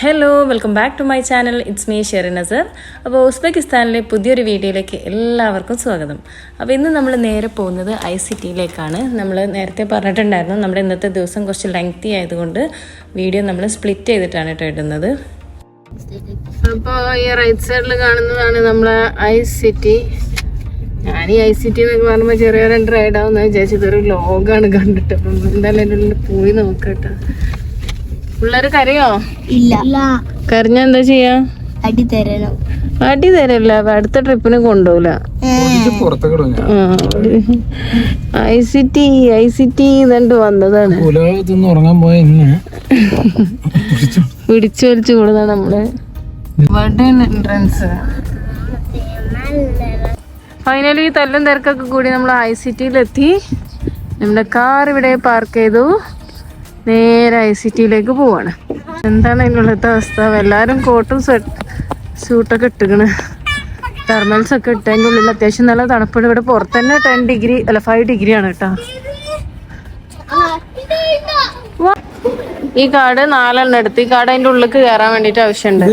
Hello, welcome back to my channel. It's me Sherin Nasar. അപ്പോൾ ഉസ്ബെക്കിസ്ഥാനിലെ പുതിയൊരു വീഡിയോയിലേക്ക് എല്ലാവർക്കും സ്വാഗതം. അപ്പോൾ ഇന്ന് നമ്മൾ നേരെ പോകുന്നത് ICTയിലേക്കാണ്. നമ്മൾ നേരത്തെ പറഞ്ഞിട്ടുണ്ടായിരുന്നു നമ്മുടെ ഇന്നത്തെ ദിവസം കുറച്ച് ലെങ്തി ആയതുകൊണ്ട് വീഡിയോ നമ്മൾ സ്പ്ലിറ്റ് ചെയ്തിട്ടാണ് ഇടുന്നത്. അപ്പോൾ ഈ റൈറ്റ് സൈഡിൽ കാണുന്നതാണ് നമ്മളെ ICT. ഞാൻ ഈ ICT എന്നൊക്കെ പറയുമ്പോൾ ചെറിയ രണ്ട് റൈഡാവുന്ന വിചാരിച്ചത് ഒരു ലോഗാണ് കണ്ടിട്ട്. അപ്പം എന്തായാലും എൻ്റെ ഉള്ളിൽ പോയി നോക്കട്ടെ. പിള്ളേര് കരയോ? ഇല്ല. കരഞ്ഞ എന്താ ചെയ്യാ? അടി തരണം. അടി തരല്ല, അടുത്ത ട്രിപ്പിന് കൊണ്ടുപോല. ICT ഇതണ്ട് വന്നതാണ്. പിടിച്ചു വലിച്ചു കൊടുത്താണ് നമ്മള് എൻട്രൻസ്. ഫൈനലി തല്ലും തിരക്കൊക്കെ കൂടി നമ്മൾ ICTയിലെത്തി. നമ്മുടെ കാർ ഇവിടെ പാർക്ക് ചെയ്തു. നേരെ ICTയിലേക്ക് പോവാണ്. എന്താണ് അതിനുള്ളത്തെ അവസ്ഥ? എല്ലാവരും കോട്ടും സ്യൂട്ടൊക്കെ ഇട്ടുകണ്, തെർമൽസ് ഒക്കെ ഇട്ട്. അതിൻ്റെ ഉള്ളിൽ അത്യാവശ്യം നല്ല തണുപ്പുണ്ട്. ഇവിടെ പുറത്ത് തന്നെ 10 ഡിഗ്രി അല്ല 5 ഡിഗ്രി ആണ് കേട്ടോ. ഈ കാർഡ് 4 എണ്ണം എടുത്ത്. ഈ കാർഡ് അതിൻ്റെ ഉള്ളിലേക്ക് കയറാൻ വേണ്ടിയിട്ട് ആവശ്യമുണ്ട്.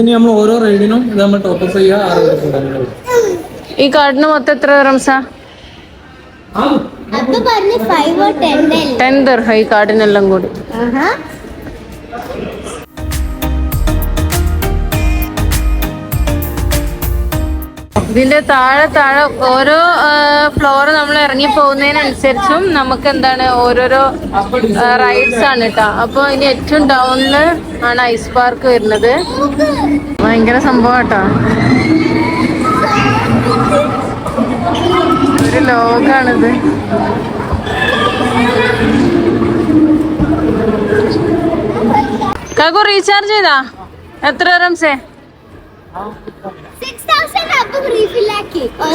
ഈ കാർഡിന് മൊത്തം എത്ര ദിർഹംസാ? 10 ദിർഹം ഈ കാർഡിനെല്ലാം കൂടി. ഇതിന്റെ താഴെ ഓരോ ഫ്ലോർ നമ്മൾ ഇറങ്ങി പോകുന്നതിനനുസരിച്ചും നമുക്ക് എന്താണ് ഓരോരോ റൈഡ്സ് ആണ് കേട്ടോ. അപ്പൊ ഇനി ഏറ്റവും ഡൗണില് ആണ് ഐസ് പാർക്ക് വരുന്നത്. ഭയങ്കര സംഭവം കേട്ടോ, ഒരു ലോകാണിത്. കാക്കു റീചാർജ് ചെയ്താ എത്ര ദിർഹംസേ?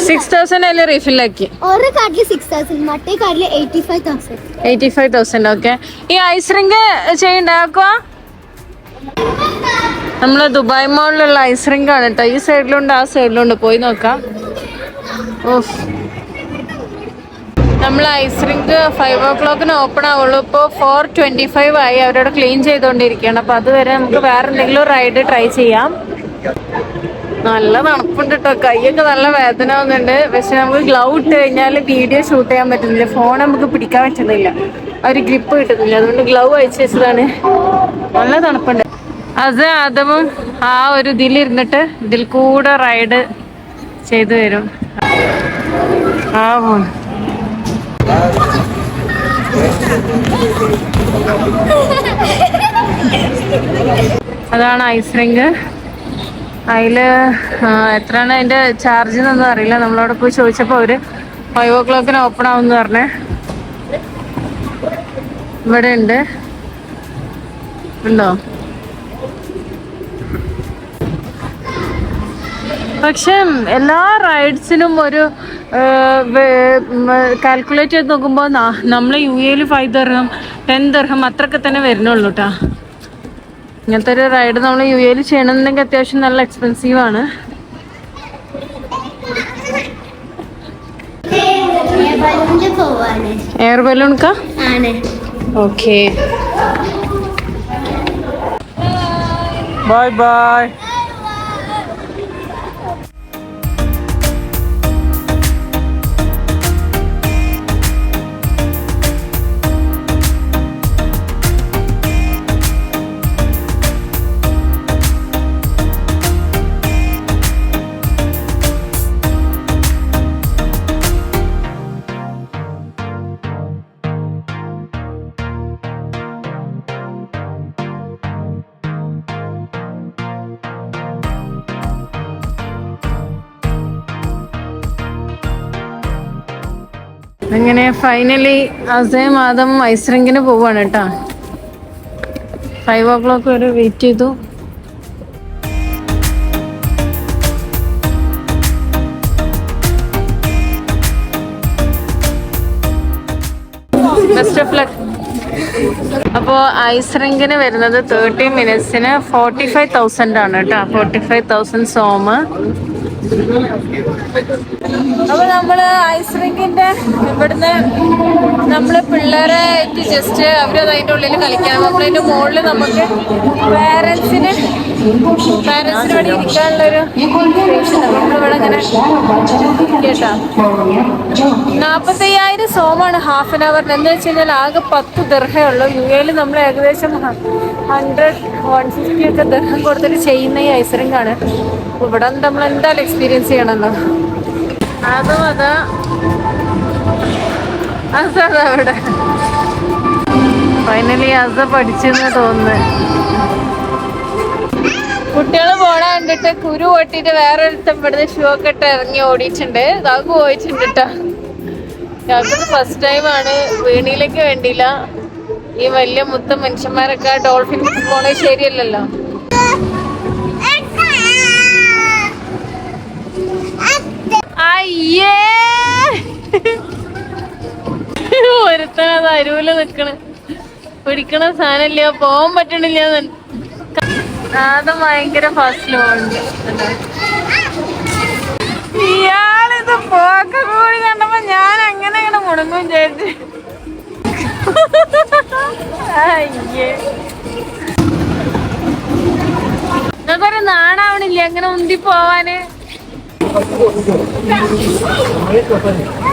6,000 അതിൽ റീഫില്ലാക്കി. 85,000. ഓക്കെ. ഈ ഐസ് റിങ്ക് ചെയ്യണ്ടാക്കുക. നമ്മള് ദുബായ് മോളിലുള്ള ഐസ് റിങ്ക് ആണ് കേട്ടോ. ഈ സൈഡിലുണ്ട് ആ സൈഡിലുണ്ട്, പോയി നോക്കാം. ഓഫ്, നമ്മൾ ഐസ് റിങ്ക് 5 o'clock ഓപ്പൺ ആവുള്ളൂ. ഇപ്പോൾ 4:25 ആയി. അവരോട് ക്ലീൻ ചെയ്തുകൊണ്ടിരിക്കുകയാണ്. അപ്പോൾ അതുവരെ നമുക്ക് വേറെ എന്തെങ്കിലും റൈഡ് ട്രൈ ചെയ്യാം. നല്ല തണുപ്പുണ്ട് കേട്ടോ, കൈയൊക്കെ നല്ല വേദന ആവുന്നുണ്ട്. പക്ഷെ നമുക്ക് ഗ്ലൗ ഇട്ട് കഴിഞ്ഞാൽ വീഡിയോ ഷൂട്ട് ചെയ്യാൻ പറ്റുന്നില്ല, ഫോൺ നമുക്ക് പിടിക്കാൻ പറ്റുന്നില്ല, ഒരു ഗ്രിപ്പ് കിട്ടുന്നില്ല. അതുകൊണ്ട് ഗ്ലൗ അയച്ചു വെച്ചതാണ്. നല്ല തണുപ്പുണ്ട്. അതും ആ ഒരു ഇതിലിരുന്നിട്ട് ഇതിൽ കൂടെ റൈഡ് ചെയ്തു തരും. പോന്നു. അതാണ് ഐസ് റിങ്ക്. അതില് എത്രയാണ് അതിന്റെ ചാർജ് എന്നൊന്നും അറിയില്ല. നമ്മളവിടെ പോയി ചോദിച്ചപ്പോൾ അവര് 5 o'clock ഓപ്പൺ ആവുമെന്ന് പറഞ്ഞേ. ഇവിടെ ഉണ്ടോ? പക്ഷെ എല്ലാ റൈഡ്സിനും ഒരു കാൽക്കുലേറ്റ് ചെയ്ത് നോക്കുമ്പോൾ നമ്മൾ UAE 5 ദിർഹം 10 ദിർഹം അത്രയൊക്കെ തന്നെ വരുന്നുള്ളൂ കേട്ടോ. ഇങ്ങനത്തെ ഒരു റൈഡ് നമ്മൾ UAE ചെയ്യണമെന്നുണ്ടെങ്കിൽ അത്യാവശ്യം നല്ല എക്സ്പെൻസീവ് ആണ്. എയർ ബലൂൺക്കാ? Okay, bye bye. അങ്ങനെ ഫൈനലി അസേം ആദം ഐസ് റിങ്കിന് പോവാണ് കേട്ടോ. 5 o'clock വരെ വെയിറ്റ് ചെയ്തു. Best of luck. അപ്പോൾ ഐസ് റിങ്കിന് വരുന്നത് 30 minutesന് 45,000 ആണ് കേട്ടോ. 45,000 സോമ. അപ്പൊ നമ്മള് ഐസ് റിങ്കിന്റെ ഇവിടുന്ന് നമ്മള് പിള്ളേരെ ജസ്റ്റ് അവരത് അതിന്റെ ഉള്ളിൽ കളിക്കണം. നമ്മളതിന്റെ മുകളിൽ നമുക്ക് പേരൻസിന് പാരൻസിനോട് ഇരിക്കാനുള്ളൊരു നമ്മളിവിടെ ഇങ്ങനെ കേട്ടാ 45,000 സോമാണ് ഹാഫ് ആൻ അവറിന്. എന്താ വെച്ച് കഴിഞ്ഞാൽ ആകെ 10 ദിർഹമേ ഉള്ളൂ. യു.എയിൽ നമ്മൾ ഏകദേശം 100-150 ഒക്കെ ദിർഹം കൊടുത്തിട്ട് ചെയ്യുന്ന ഈ ഐസ്ക്രീം ആണ്. ഇവിടെ നമ്മൾ എന്തായാലും എക്സ്പീരിയൻസ് ചെയ്യണമല്ലോ. അതും അതാ അവിടെ ഫൈനലി അസ പഠിച്ചെന്ന് തോന്നുന്നു. കുട്ടികൾ പോണ കണ്ടിട്ട് കുരു പൊട്ടിട്ട് വേറെ ഒരുത്തം ഇവിടുന്ന് ഷൂ ഒക്കെ ഇട്ട് ഇറങ്ങി ഓടിയിട്ടുണ്ട്. കാക്കു പോയിട്ടുണ്ട് കേട്ടോ. കാക്കത് ഫസ്റ്റ് ടൈമാണ്. വീണിലേക്ക് വേണ്ടിയില്ല. ഈ വലിയ മുത്ത മനുഷ്യന്മാരൊക്കെ ഡോൾഫിൻ പോണത് ശരിയല്ലല്ലോ. അയ്യേ ഒരുത്തനത് അരുവില് നിക്കണ്. പിടിക്കണ സാധനമില്ല, പോവാൻ പറ്റണില്ല. അത് ഭയങ്കര ഫാസ്റ്റില് പോകുന്നുണ്ട്. ഇയാളിത് പോക്ക കൂടി കണ്ടപ്പോ ഞാൻ അങ്ങനെ മുടങ്ങും ചേച്ചി. അയ്യേ നിങ്ങൾക്കൊരു നാണാവണില്ലേ അങ്ങനെ ഉന്തി പോവാന്?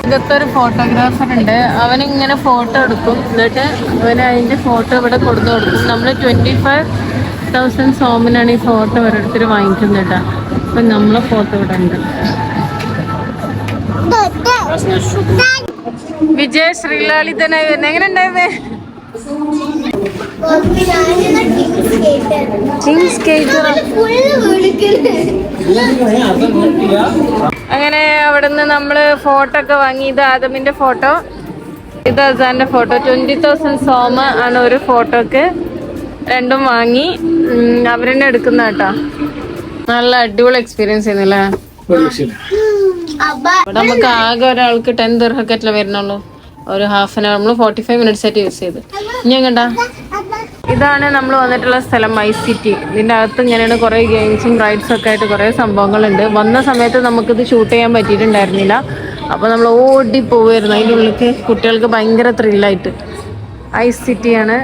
ഇതൊരു ഫോട്ടോഗ്രാഫർ ഉണ്ട്. അവനിങ്ങനെ ഫോട്ടോ എടുക്കും. എന്നിട്ട് അവന് അതിന്റെ ഫോട്ടോ ഇവിടെ കൊടുത്തു കൊടുക്കും. നമ്മൾ 25,000 സോമിനാണ് ഈ ഫോട്ടോ ഓരോരുത്തർ വാങ്ങിക്കുന്നത് കേട്ടോ. അപ്പൊ നമ്മളെ ഫോട്ടോ ഇവിടെ ഉണ്ട്. വിജയ് ശ്രീലാളിതനായി വരുന്നത് എങ്ങനെ ഉണ്ടായിരുന്നേ? അങ്ങനെ അവിടുന്ന് നമ്മള് ഫോട്ടോ ഒക്കെ വാങ്ങി. ഇത് ആദമിന്റെ ഫോട്ടോ, ഇത് അസാന്റെ ഫോട്ടോ. 20,000 സോമ ആണ് ഒരു ഫോട്ടോക്ക്. രണ്ടും വാങ്ങി. അവരെന്നെ എടുക്കുന്ന കേട്ടോ. നല്ല അടിപൊളി എക്സ്പീരിയൻസ് ചെയ്യുന്നില്ലേ? ഇവിടെ നമുക്ക് ആകെ ഒരാൾക്ക് 10 ദിർഹക്കറ്റില വരുന്നുള്ളൂ. ഒരു ഹാഫ് ആൻ അവർ. നമ്മൾ 45 മിനിറ്റ്സ് ആയിട്ട് യൂസ് ചെയ്ത്. ഇനി കണ്ട ഇതാണ് നമ്മൾ വന്നിട്ടുള്ള സ്ഥലം, ഐസിറ്റി. ഇതിൻ്റെ അകത്ത് ഇങ്ങനെയാണ് കുറേ ഗെയിംസും റൈഡ്സും ഒക്കെ ആയിട്ട് കുറേ സംഭവങ്ങളുണ്ട്. വന്ന സമയത്ത് നമുക്കിത് ഷൂട്ട് ചെയ്യാൻ പറ്റിയിട്ടുണ്ടായിരുന്നില്ല. അപ്പോൾ നമ്മൾ ഓടി പോവുമായിരുന്നു. അതിൻ്റെ ഉള്ളിലേക്ക് കുട്ടികൾക്ക് ഭയങ്കര ത്രില്ലായിട്ട്. ഐസിറ്റിയാണ്.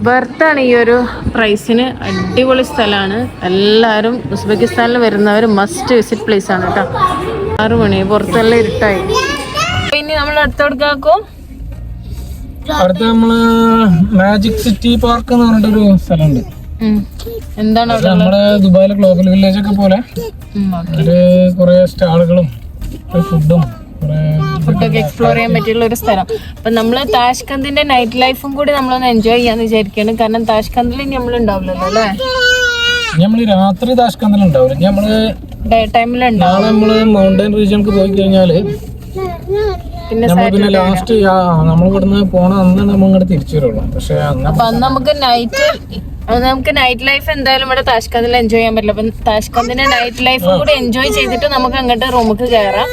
ബർത്താണ് ഈ ഒരു പ്രൈസിന്. അടിപൊളി സ്ഥലമാണ്. എല്ലാവരും ഉസ്ബെക്കിസ്ഥാനിൽ വരുന്നവർ മസ്റ്റ് വിസിറ്റ് പ്ലേസ് ആണ് കേട്ടോ. 6 മണി, പുറത്തെല്ലാം ഇരുട്ടായി. ഇനി നമ്മൾ അടുത്തോടുക്കാക്കും. അടുത്ത നമ്മള് മാജിക് സിറ്റി പാർക്ക് എന്ന് പറഞ്ഞിട്ടൊരു സ്ഥലമുണ്ട്. എന്താണ് നമ്മുടെ ദുബായിലെ ഗ്ലോബൽ വില്ലേജ് ഒക്കെ പോലെ കുറെ സ്റ്റാളുകളും ഫുഡൊക്കെ എക്സ്പ്ലോർ ചെയ്യാൻ പറ്റിയുള്ള ഒരു സ്ഥലം. അപ്പൊ നമ്മള് താഷ്കന്തിന്റെ നൈറ്റ് ലൈഫും കൂടി നമ്മളൊന്ന് എൻജോയ് ചെയ്യാന്ന് വിചാരിക്കുകയാണ്. കാരണം താഷ്കന്തിൽ ഇനി നമ്മൾ ഉണ്ടാവില്ലല്ലോ അല്ലേ? നമ്മള് രാത്രി താഷ്കന്തിൽ ഉണ്ടാവില്ല. നമ്മള് ഡേ ടൈമിലുണ്ടാവും. നമ്മള് മൗണ്ടൻ റീജിയനിക്ക് പോയി കഴിഞ്ഞാല് പിന്നെ ലാസ്റ്റ് നമ്മൾ ഇവിടുന്ന് പോണ അന്ന് നമ്മൾ ഇങ്ങോട്ട് തിരിച്ചു വരുള്ളൂ. പക്ഷെ അപ്പൊ അന്ന് നമുക്ക് നൈറ്റ് ലൈഫ് എന്തായാലും ഇവിടെ താഷ്കന്തിൽ എൻജോയ് ചെയ്യാൻ പറ്റില്ല. അപ്പം താഷ്കന്തിന്റെ നൈറ്റ് ലൈഫും കൂടി എൻജോയ് ചെയ്തിട്ട് നമുക്ക് അങ്ങോട്ട് റൂമിക്ക് കയറാം.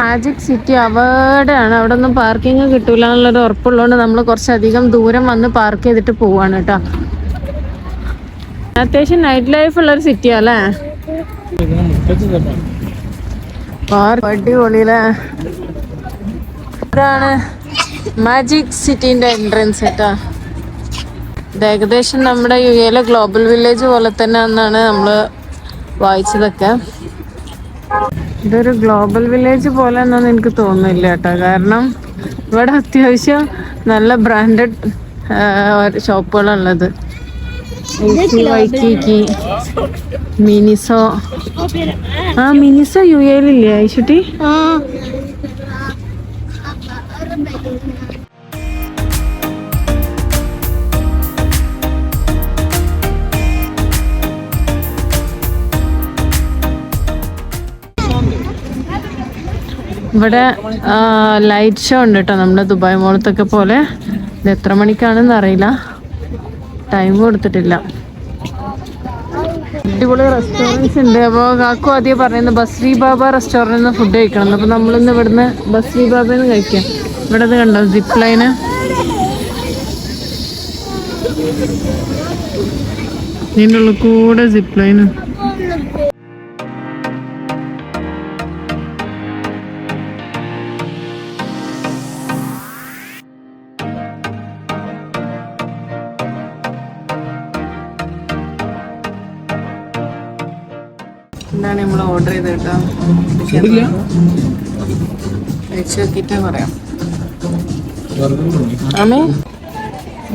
മാജിക് സിറ്റി അവിടെയാണ്. അവിടെ ഒന്നും പാർക്കിംഗ് കിട്ടൂല എന്നുള്ളൊരു ഉറപ്പുള്ളതുകൊണ്ട് നമ്മൾ കുറച്ചധികം ദൂരം വന്ന് പാർക്ക് ചെയ്തിട്ട് പോവാണ് കേട്ടോ. അത്യാവശ്യം നൈറ്റ് ലൈഫ് ഉള്ളൊരു സിറ്റിയാ അല്ലേ? അടിപൊളിയില്ലേ? ഇതാണ് മാജിക് സിറ്റിന്റെ എൻട്രൻസ് കേട്ടാ. ഇത് ഏകദേശം നമ്മുടെ യു.എയിലെ ഗ്ലോബൽ വില്ലേജ് പോലെ തന്നെ എന്നാണ് നമ്മൾ വായിച്ചതൊക്കെ. ഇതൊരു ഗ്ലോബൽ വില്ലേജ് പോലെ എന്നൊന്നും എനിക്ക് തോന്നുന്നില്ല കേട്ടോ. കാരണം ഇവിടെ അത്യാവശ്യം നല്ല ബ്രാൻഡഡ് ഷോപ്പുകളുള്ളത്. വൈക്കിക്കി, മിനിസോ. മിനിസോ യു.എയിലില്ലേ ഐശുട്ടി? ഇവിടെ ലൈറ്റ് ഷോ ഉണ്ട് കേട്ടോ, നമ്മുടെ ദുബായ് മോളത്തൊക്കെ പോലെ. ഇത് എത്ര മണിക്കാണെന്ന് അറിയില്ല, ടൈം കൊടുത്തിട്ടില്ല. അടിപൊളി റെസ്റ്റോറൻറ്റ്സ് ഉണ്ട്. അപ്പോൾ കാക്കു ആദ്യം പറയുന്നത് ബസ്രി ബാബ റെസ്റ്റോറൻറ്റിൽ നിന്ന് ഫുഡ് കഴിക്കണം. അപ്പോൾ നമ്മളിന്ന് ഇവിടുന്ന് ബസ്രി ബാബയിൽ നിന്ന് കഴിക്കാം. ഇവിടെ കണ്ടോ സിപ്പ് ലൈന്. ഇതിൻ്റെ ഉള്ളിൽ കൂടെ സിപ്പ് ലൈന്. എന്താണ് നമ്മൾ ഓർഡർ ചെയ്ത് കേട്ടോ, കഴിച്ച് നോക്കിയിട്ട് പറയാം. ആമേ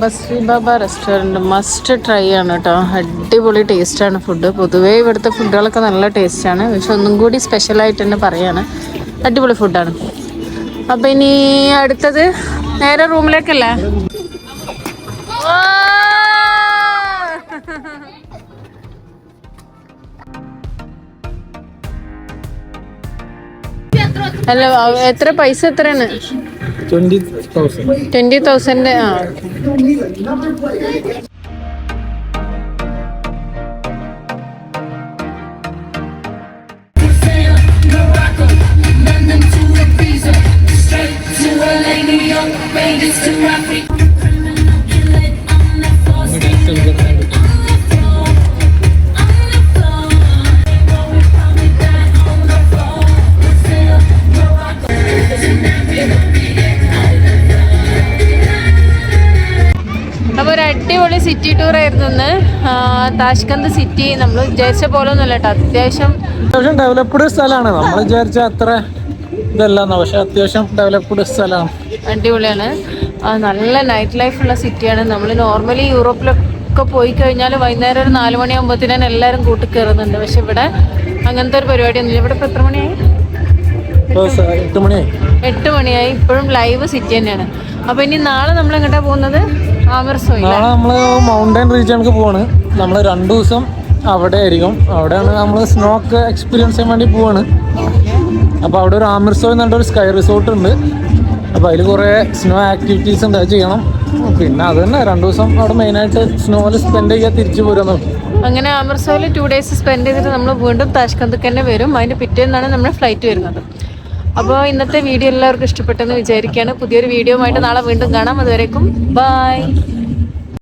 ബസ്രി ബാബ റെസ്റ്റോറൻറ്റ് മസ്റ്റ് ട്രൈ ആണ് കേട്ടോ. അടിപൊളി ടേസ്റ്റാണ് ഫുഡ്. പൊതുവേ ഇവിടുത്തെ ഫുഡുകളൊക്കെ നല്ല ടേസ്റ്റാണ്, പക്ഷെ ഒന്നും കൂടി സ്പെഷ്യലായിട്ട് തന്നെ പറയാണ്. അടിപൊളി ഫുഡാണ്. അപ്പം ഇനി അടുത്തത് നേരെ റൂമിലേക്കല്ലേ? അല്ല എത്ര പൈസ എത്രയാണ്? 20,000. ആ അപ്പോൾ ഒരു അടിപൊളി സിറ്റി ടൂർ ആയിരുന്നു ഇന്ന്. താഷ്കന്ത് സിറ്റി നമ്മൾ വിചാരിച്ച പോലെ ഒന്നുമല്ല കേട്ടോ, അത്യാവശ്യം ഡെവലപ്ഡ് സ്ഥലമാണ്. നമ്മൾ വിചാരിച്ച അത്ര ഇതല്ല, പക്ഷെ അത്യാവശ്യം ഡെവലപ്ഡ് സ്ഥലമാണ്. അടിപൊളിയാണ്. നല്ല നൈറ്റ് ലൈഫുള്ള സിറ്റിയാണ്. നമ്മൾ നോർമലി യൂറോപ്പിലൊക്കെ പോയി കഴിഞ്ഞാൽ വൈകുന്നേരം ഒരു 4 മണിയാകുമ്പോഴത്തേനും എല്ലാവരും കൂട്ടി കയറുന്നുണ്ട്. പക്ഷെ ഇവിടെ അങ്ങനത്തെ ഒരു പരിപാടിയൊന്നുമില്ല. ഇവിടെ ഇപ്പോൾ എത്ര മണിയായി? 8 മണിയായി. ഇപ്പോഴും ലൈവ് സിറ്റി തന്നെയാണ്. അപ്പോൾ ഇനി നാളെ നമ്മൾ എങ്ങോട്ടാണ് പോകുന്നത്? ആമർസോയിൽ. നാളെ നമ്മൾ മൗണ്ടൻ റീജിയണിലേക്ക് പോവാണ്. നമ്മൾ 2 ദിവസം അവിടെ ആയിരിക്കും. അവിടെയാണ് നമ്മൾ സ്നോ ഒക്കെ എക്സ്പീരിയൻസ് ചെയ്യാൻ വേണ്ടി പോവാണ്. അപ്പോൾ അവിടെ ഒരു ആമർസോ എന്ന് പറഞ്ഞൊരു സ്കൈ റിസോർട്ട് ഉണ്ട്. അപ്പോൾ അതിൽ കുറേ സ്നോ ആക്ടിവിറ്റീസ് ഉണ്ട്, അത് ചെയ്യണം. പിന്നെ അത് തന്നെ 2 ദിവസം അവിടെ മെയിനായിട്ട് സ്നോയിൽ സ്പെൻഡ് ചെയ്യാൻ തിരിച്ചു പോരുന്നു. അങ്ങനെ ആമർസോയിൽ 2 ഡേയ്സ് സ്പെൻഡ് ചെയ്തിട്ട് നമ്മൾ വീണ്ടും താഷ്കന്തിക്ക് തന്നെ വരും. അതിൻ്റെ പിറ്റേന്നാണ് നമ്മുടെ ഫ്ലൈറ്റ് വരുന്നത്. അപ്പോൾ ഇന്നത്തെ വീഡിയോ എല്ലാവർക്കും ഇഷ്ടപ്പെട്ടെന്ന് വിചാരിക്കുകയാണ്. പുതിയൊരു വീഡിയോ ആയിട്ട് നാളെ വീണ്ടും കാണാം. അതുവരേക്കും ബൈ.